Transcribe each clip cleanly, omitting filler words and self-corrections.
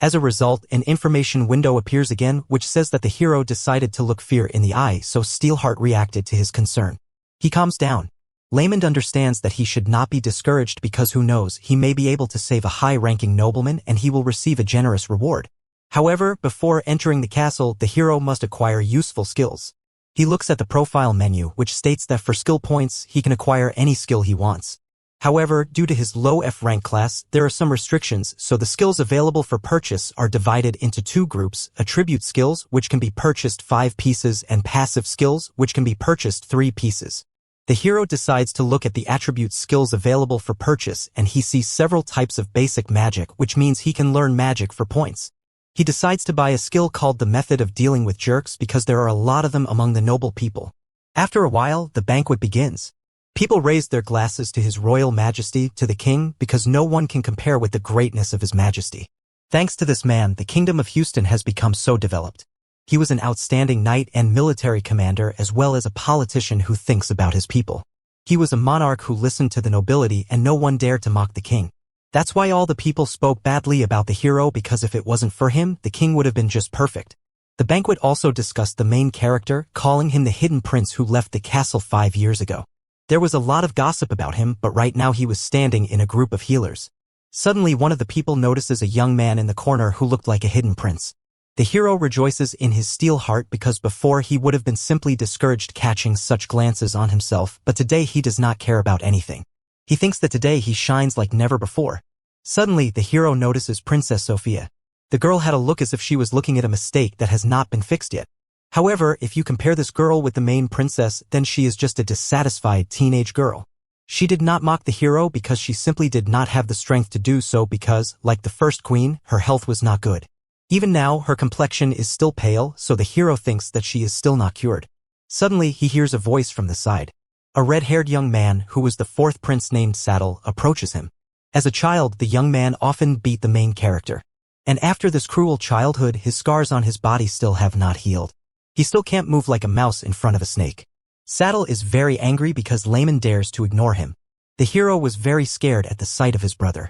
As a result, an information window appears again which says that the hero decided to look fear in the eye, so Steelheart reacted to his concern. He calms down. Lamond understands that he should not be discouraged because who knows, he may be able to save a high-ranking nobleman and he will receive a generous reward. However, before entering the castle, the hero must acquire useful skills. He looks at the profile menu which states that for skill points, he can acquire any skill he wants. However, due to his low F rank class, there are some restrictions, so the skills available for purchase are divided into two groups: attribute skills, which can be purchased 5 pieces, and passive skills, which can be purchased 3 pieces. The hero decides to look at the attribute skills available for purchase and he sees several types of basic magic, which means he can learn magic for points. He decides to buy a skill called the method of dealing with jerks because there are a lot of them among the noble people. After a while, the banquet begins. People raise their glasses to His Royal Majesty, to the king, because no one can compare with the greatness of His Majesty. Thanks to this man, the Kingdom of Houston has become so developed. He was an outstanding knight and military commander as well as a politician who thinks about his people. He was a monarch who listened to the nobility and no one dared to mock the king. That's why all the people spoke badly about the hero, because if it wasn't for him, the king would have been just perfect. The banquet also discussed the main character, calling him the hidden prince who left the castle 5 years ago. There was a lot of gossip about him, but right now he was standing in a group of healers. Suddenly one of the people notices a young man in the corner who looked like a hidden prince. The hero rejoices in his steel heart because before he would have been simply discouraged catching such glances on himself, but today he does not care about anything. He thinks that today he shines like never before. Suddenly, the hero notices Princess Sophia. The girl had a look as if she was looking at a mistake that has not been fixed yet. However, if you compare this girl with the main princess, then she is just a dissatisfied teenage girl. She did not mock the hero because she simply did not have the strength to do so because, like the first queen, her health was not good. Even now, her complexion is still pale, so the hero thinks that she is still not cured. Suddenly, he hears a voice from the side. A red-haired young man, who was the 4th prince named Saddle, approaches him. As a child, the young man often beat the main character. And after this cruel childhood, his scars on his body still have not healed. He still can't move like a mouse in front of a snake. Saddle is very angry because Layman dares to ignore him. The hero was very scared at the sight of his brother.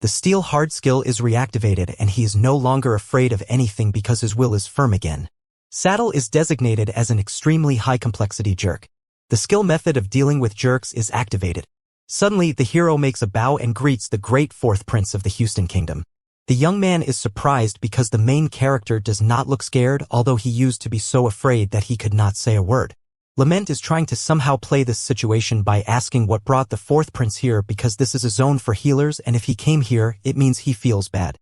The steel hard skill is reactivated and he is no longer afraid of anything because his will is firm again. Saddle is designated as an extremely high complexity jerk. The skill method of dealing with jerks is activated. Suddenly, the hero makes a bow and greets the great 4th prince of the Houston Kingdom. The young man is surprised because the main character does not look scared, although he used to be so afraid that he could not say a word. Lament is trying to somehow play this situation by asking what brought the 4th prince here because this is a zone for healers and if he came here, it means he feels bad.